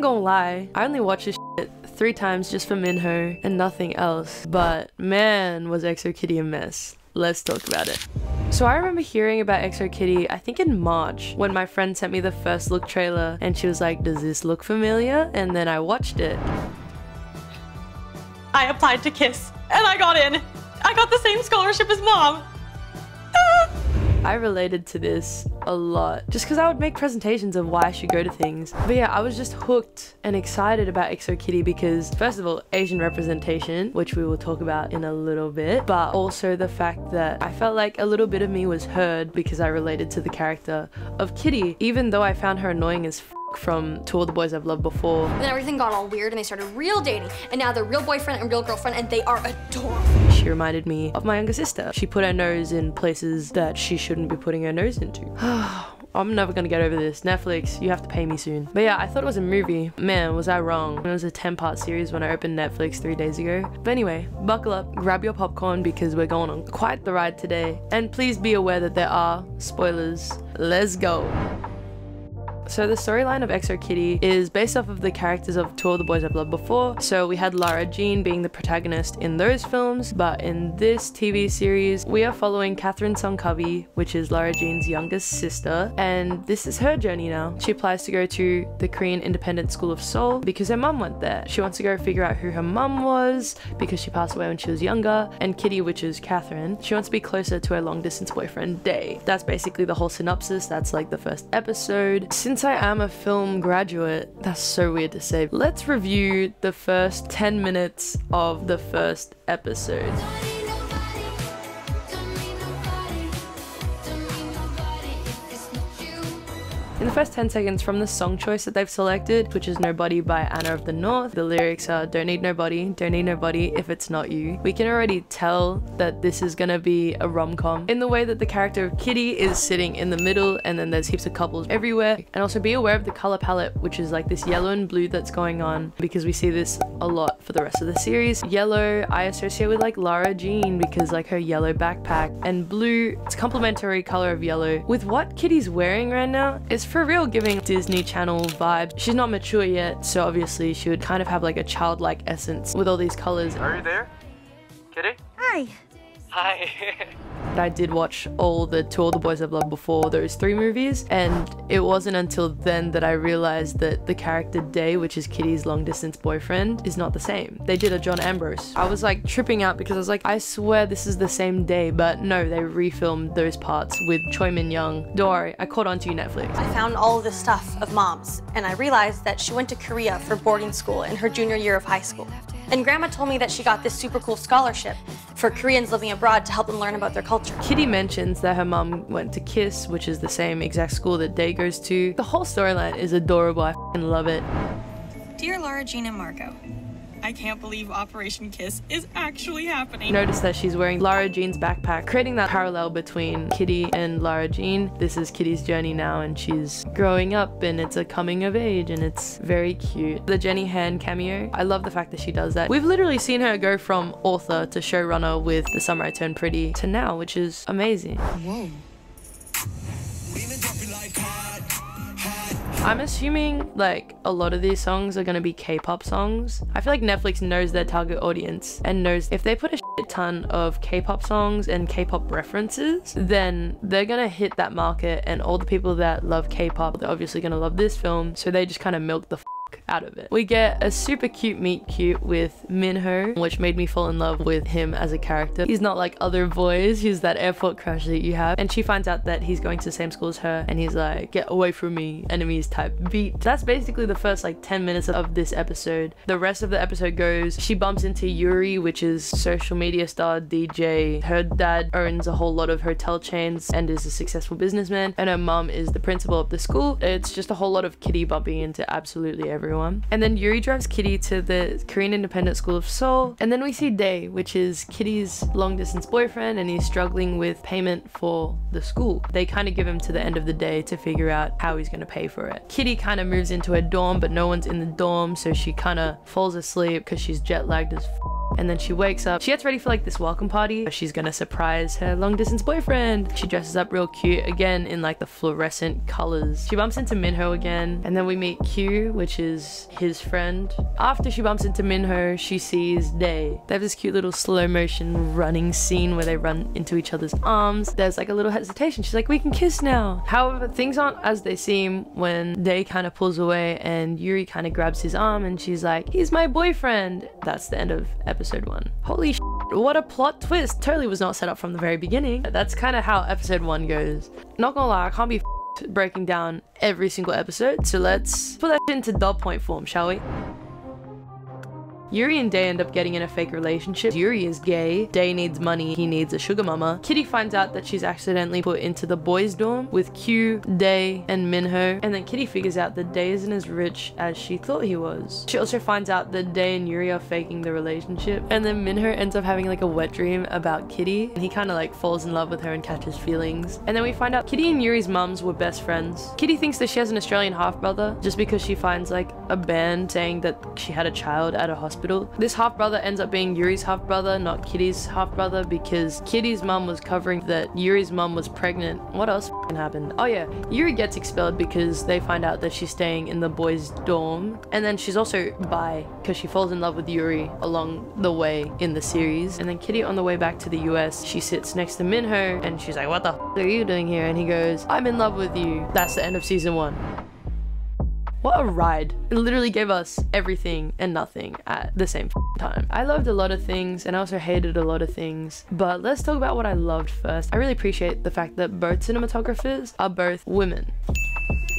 ain't gonna lie, I only watched this shit 3 times just for Minho and nothing else. But man, was EXO Kitty a mess. Let's talk about it. So I remember hearing about EXO Kitty, I think in March, when my friend sent me the first look trailer and she was like, does this look familiar? And then I watched it. I applied to KISS and I got in. I got the same scholarship as mom. I related to this a lot just because I would make presentations of why I should go to things. But yeah, I was just hooked and excited about EXO Kitty because first of all, Asian representation, which we will talk about in a little bit, but also the fact that I felt like a little bit of me was heard because I related to the character of Kitty, even though I found her annoying as from To All the Boys I've Loved Before. And then everything got all weird and they started real dating, and now they're real boyfriend and real girlfriend and they are adorable. She reminded me of my younger sister. She put her nose in places that she shouldn't be putting her nose into. I'm never gonna get over this. Netflix, you have to pay me soon. But yeah, I thought it was a movie. Man, was I wrong. It was a 10-part series when I opened Netflix 3 days ago. But anyway, buckle up, grab your popcorn because we're going on quite the ride today. And please be aware that there are spoilers. Let's go. So the storyline of EXO Kitty is based off of the characters of To All the Boys I've Loved Before. So we had Lara Jean being the protagonist in those films, but in this TV series, we are following Catherine Songkavi, which is Lara Jean's youngest sister, and this is her journey now. She applies to go to the Korean Independent School of Seoul because her mum went there. She wants to go figure out who her mum was because she passed away when she was younger, and Kitty, which is Catherine, she wants to be closer to her long-distance boyfriend, Dae. That's basically the whole synopsis. That's like the first episode. Since I am a film graduate, that's so weird to say, let's review the first 10 minutes of the first episode. In the first 10 seconds from the song choice that they've selected, which is Nobody by Anna of the North, the lyrics are don't need nobody if it's not you. We can already tell that this is gonna be a rom-com in the way that the character of Kitty is sitting in the middle and then there's heaps of couples everywhere. And also be aware of the color palette, which is like this yellow and blue that's going on because we see this a lot for the rest of the series. Yellow I associate with like Lara Jean because like her yellow backpack, and blue, it's complementary color of yellow. With what Kitty's wearing right now, it's for real giving Disney Channel vibes. She's not mature yet, so obviously she would kind of have like a childlike essence with all these colors. Are you there, Kitty? Hi. Hi. I did watch all the To All the Boys I've Loved Before, those 3 movies, and it wasn't until then that I realized that the character Dae, which is Kitty's long distance boyfriend, is not the same. They did a John Ambrose. I was like tripping out because I was like, I swear this is the same Dae, but no, they refilmed those parts with Choi Min-young. Don't worry, I caught on to you, Netflix. I found all of this stuff of mom's and I realized that she went to Korea for boarding school in her junior year of high school. And grandma told me that she got this super cool scholarship for Koreans living abroad to help them learn about their culture. Kitty mentions that her mom went to KISS, which is the same exact school that Dae goes to. The whole storyline is adorable. I f***ing love it. Dear Lara Jean and Marco, I can't believe Operation KISS is actually happening. Notice that she's wearing Lara Jean's backpack, creating that parallel between Kitty and Lara Jean. This is Kitty's journey now, and she's growing up, and it's a coming of age, and it's very cute. The Jenny Han cameo, I love the fact that she does that. We've literally seen her go from author to showrunner with The Summer I Turned Pretty to now, which is amazing. Whoa. I'm assuming like a lot of these songs are gonna be K-pop songs. I feel like Netflix knows their target audience and knows if they put a shit ton of K-pop songs and K-pop references, then they're gonna hit that market, and all the people that love K-pop, they're obviously gonna love this film, so they just kind of milk the out of it. We get a super cute meet cute with Minho, which made me fall in love with him as a character. He's not like other boys, he's that airport crush that you have. And she finds out that he's going to the same school as her, and he's like, get away from me, enemies type beat. That's basically the first like 10 minutes of this episode. The rest of the episode goes, she bumps into Yuri, which is social media star DJ. Her dad owns a whole lot of hotel chains and is a successful businessman, and her mom is the principal of the school. It's just a whole lot of Kitty bumping into absolutely everyone. And then Yuri drives Kitty to the Korean Independent School of Seoul, and then we see Dae, which is Kitty's long distance boyfriend, and he's struggling with payment for the school. They kind of give him to the end of the day to figure out how he's going to pay for it. Kitty kind of moves into a dorm, but no one's in the dorm, so she kind of falls asleep because she's jet lagged as f. And then she wakes up, she gets ready for like this welcome party. She's gonna surprise her long distance boyfriend. She dresses up real cute, again in like the fluorescent colors. She bumps into Minho again, and then we meet Q, which is his friend. After she bumps into Minho, she sees Day. They have this cute little slow motion running scene where they run into each other's arms. There's like a little hesitation. She's like, we can kiss now. However, things aren't as they seem when Day kind of pulls away and Yuri kind of grabs his arm and she's like, he's my boyfriend. That's the end of episode 1. Holy shit, what a plot twist. Totally was not set up from the very beginning. That's kind of how episode 1 goes. Not gonna lie, I can't be breaking down every single episode, so let's put that into dot point form, shall we? Yuri and Day end up getting in a fake relationship. Yuri is gay, Day needs money, he needs a sugar mama. Kitty finds out that she's accidentally put into the boys' dorm with Q, Day, and Minho, and then Kitty figures out that Day isn't as rich as she thought he was. She also finds out that Day and Yuri are faking the relationship, and then Minho ends up having like a wet dream about Kitty, and he kind of like falls in love with her and catches feelings. And then we find out Kitty and Yuri's mums were best friends. Kitty thinks that she has an Australian half-brother just because she finds like a band saying that she had a child at a hospital. This half-brother ends up being Yuri's half-brother, not Kitty's half-brother, because Kitty's mum was covering that Yuri's mum was pregnant. What else happened? Oh yeah, Yuri gets expelled because they find out that she's staying in the boys' dorm, and then she's also bi because she falls in love with Yuri along the way in the series. And then Kitty, on the way back to the US, she sits next to Minho and she's like, what the f are you doing here? And he goes, I'm in love with you. That's the end of season 1. What a ride. It literally gave us everything and nothing at the same time. I loved a lot of things and I also hated a lot of things, but let's talk about what I loved first. I really appreciate the fact that both cinematographers are both women.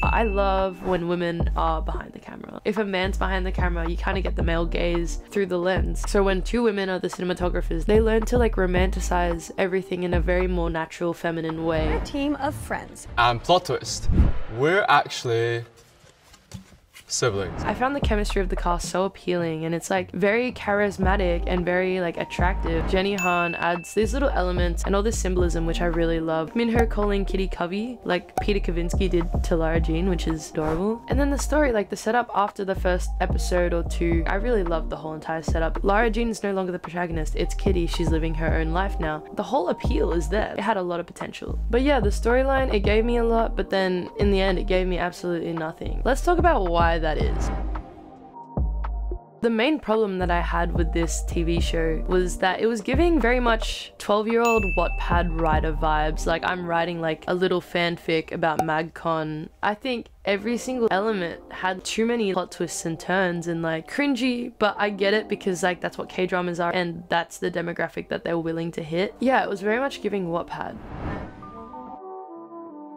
I love when women are behind the camera. If a man's behind the camera, you kind of get the male gaze through the lens. So when 2 women are the cinematographers, they learn to like romanticize everything in a very more natural, feminine way. We're a team of friends. And plot twist, we're actually siblings. I found the chemistry of the cast so appealing, and it's like very charismatic and very like attractive. Jenny Han adds these little elements and all this symbolism which I really love. Minho calling Kitty Covey like Peter Kavinsky did to Lara Jean, which is adorable. And then the story, like the setup after the first episode or 2, I really loved the whole entire setup. Lara Jean is no longer the protagonist, it's Kitty. She's living her own life now. The whole appeal is there. It had a lot of potential. But yeah, the storyline, it gave me a lot, but then in the end it gave me absolutely nothing. Let's talk about why that is. The main problem that I had with this TV show was that it was giving very much 12-year-old Wattpad writer vibes. Like I'm writing like a little fanfic about MagCon. I think every single element had too many plot twists and turns and like cringy, but I get it because like that's what K-dramas are and that's the demographic that they're willing to hit. Yeah, it was very much giving Wattpad.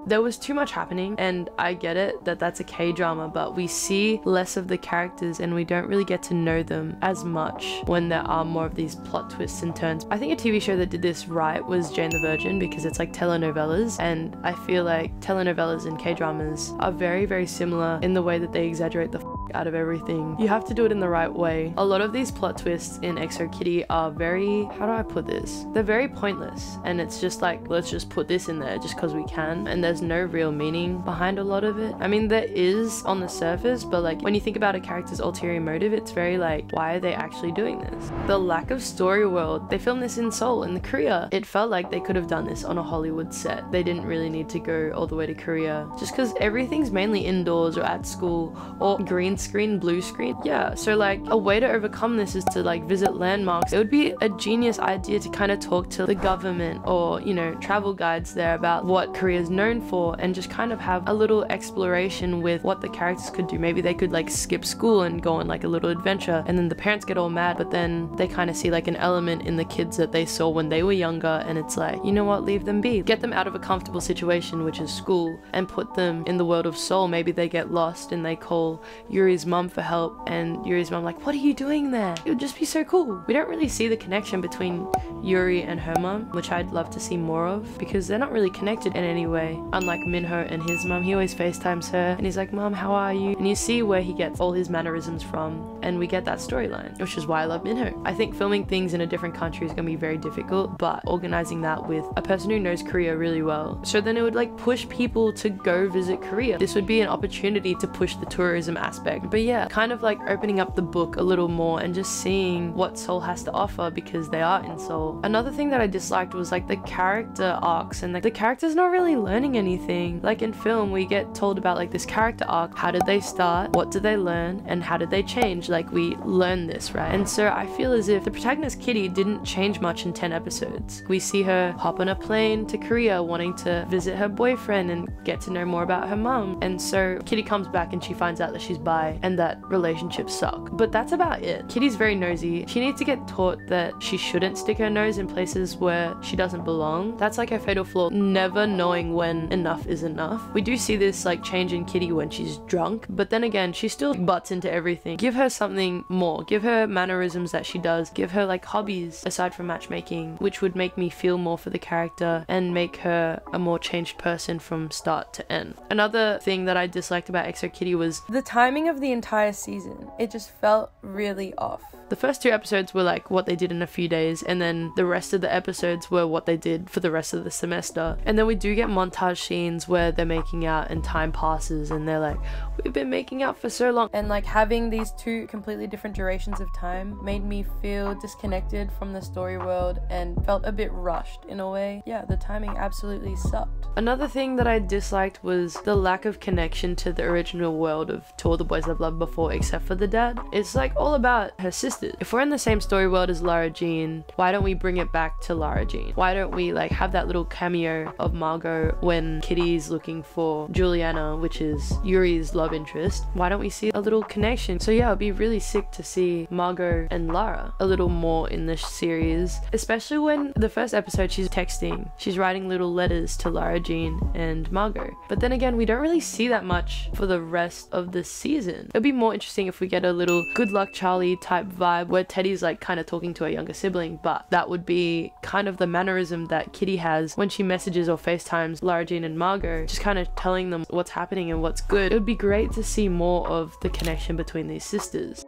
There was too much happening, and I get it that that's a K-drama, but we see less of the characters and we don't really get to know them as much when there are more of these plot twists and turns. I think a TV show that did this right was Jane the Virgin, because it's like telenovelas, and I feel like telenovelas and K-dramas are very, very similar in the way that they exaggerate the out of everything. You have to do it in the right way. A lot of these plot twists in XO Kitty are very, how do I put this? They're very pointless, and it's just like, let's just put this in there just because we can, and there's no real meaning behind a lot of it. I mean, there is on the surface, but like when you think about a character's ulterior motive, it's very like, why are they actually doing this? The lack of story world. They filmed this in Seoul, in Korea. It felt like they could have done this on a Hollywood set. They didn't really need to go all the way to Korea, just because everything's mainly indoors or at school or green screen, blue screen. Yeah, so like a way to overcome this is to like visit landmarks. It would be a genius idea to kind of talk to the government or, you know, travel guides there about what Korea is known for, and just kind of have a little exploration with what the characters could do. Maybe they could like skip school and go on like a little adventure, and then the parents get all mad, but then they kind of see like an element in the kids that they saw when they were younger, and it's like, you know what, leave them be. Get them out of a comfortable situation, which is school, and put them in the world of Seoul. Maybe they get lost and they call Yuri's mom for help, and Yuri's mom like, what are you doing there? It would just be so cool. We don't really see the connection between Yuri and her mom, which I'd love to see more of, because they're not really connected in any way. Unlike Minho and his mom, he always FaceTimes her and he's like, Mom, how are you? And you see where he gets all his mannerisms from, and we get that storyline, which is why I love Minho. I think filming things in a different country is gonna be very difficult, but organizing that with a person who knows Korea really well, so then it would like push people to go visit Korea. This would be an opportunity to push the tourism aspect correct. But yeah, kind of like opening up the book a little more and just seeing what Seoul has to offer because they are in Seoul. Another thing that I disliked was like the character arcs, and like the character's not really learning anything. Like in film, we get told about like this character arc. How did they start? What did they learn? And how did they change? Like we learn this, right? And so I feel as if the protagonist Kitty didn't change much in 10 episodes. We see her hop on a plane to Korea wanting to visit her boyfriend and get to know more about her mum. And so Kitty comes back and she finds out that she's bi and that relationships suck. But that's about it. Kitty's very nosy. She needs to get taught that she shouldn't stick her nose in places where she doesn't belong. That's like her fatal flaw, never knowing when enough is enough. We do see this like change in Kitty when she's drunk, but then again, she still butts into everything. Give her something more. Give her mannerisms that she does. Give her like hobbies aside from matchmaking, which would make me feel more for the character and make her a more changed person from start to end. Another thing that I disliked about EXO Kitty was the timing of the entire season. It just felt really off. The first 2 episodes were like what they did in a few days, and then the rest of the episodes were what they did for the rest of the semester. And then we do get montage scenes where they're making out and time passes and they're like, we've been making out for so long. And like having these 2 completely different durations of time made me feel disconnected from the story world and felt a bit rushed in a way. Yeah, the timing absolutely sucked. Another thing that I disliked was the lack of connection to the original world of To All the Boys I've Loved Before except for the dad. It's like all about her sisters. If we're in the same story world as Lara Jean, why don't we bring it back to Lara Jean? Why don't we like have that little cameo of Margot when Kitty's looking for Juliana, which is Yuri's love interest? Why don't we see a little connection? So yeah, it'd be really sick to see Margot and Lara a little more in this series, especially when the first episode she's texting, she's writing little letters to Lara Jean and Margot. But then again, we don't really see that much for the rest of the season. It'd be more interesting if we get a little Good Luck Charlie type vibe where Teddy's like kind of talking to a younger sibling, but that would be kind of the mannerism that Kitty has when she messages or FaceTimes Lara Jean and Margot, just kind of telling them what's happening and what's good. It would be great to see more of the connection between these sisters.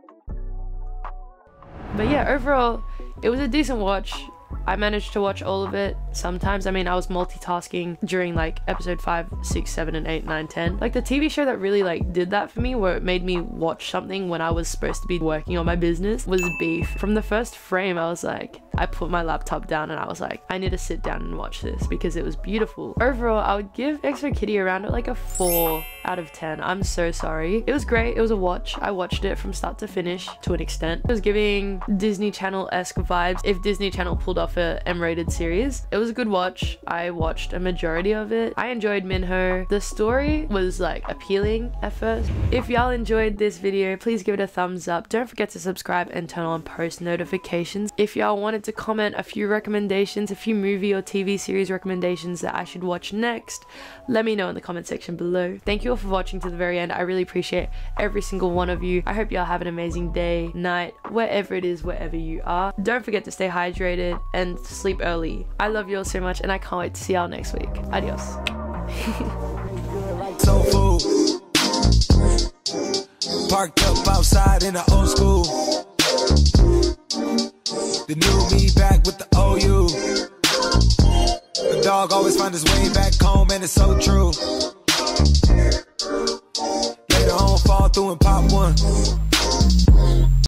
But yeah, overall, it was a decent watch. I managed to watch all of it. Sometimes, I mean, I was multitasking during like episode 5, 6, 7, and 8, 9, 10. Like the TV show that really like did that for me, where it made me watch something when I was supposed to be working on my business, was Beef. From the first frame, I was like, I put my laptop down and I was like, I need to sit down and watch this because it was beautiful. Overall, I would give EXO Kitty around like a 4 out of 10. I'm so sorry. It was great. It was a watch. I watched it from start to finish to an extent. It was giving Disney Channel-esque vibes if Disney Channel pulled off a M-rated series. It was a good watch. I watched a majority of it. I enjoyed Minho. The story was like appealing at first. If y'all enjoyed this video, please give it a thumbs up. Don't forget to subscribe and turn on post notifications. If y'all wanted to comment a few recommendations, a few movie or TV series recommendations that I should watch next, let me know in the comment section below. Thank you all for watching to the very end. I really appreciate every single one of you. I hope y'all have an amazing day, night, wherever it is, wherever you are. Don't forget to stay hydrated and sleep early. I love you all so much and I can't wait to see y'all next week. Adios. Soul food. Parked up outside in the old school. The new me back with the OU. The dog always find his way back home and it's so true. Later on fall through and pop one.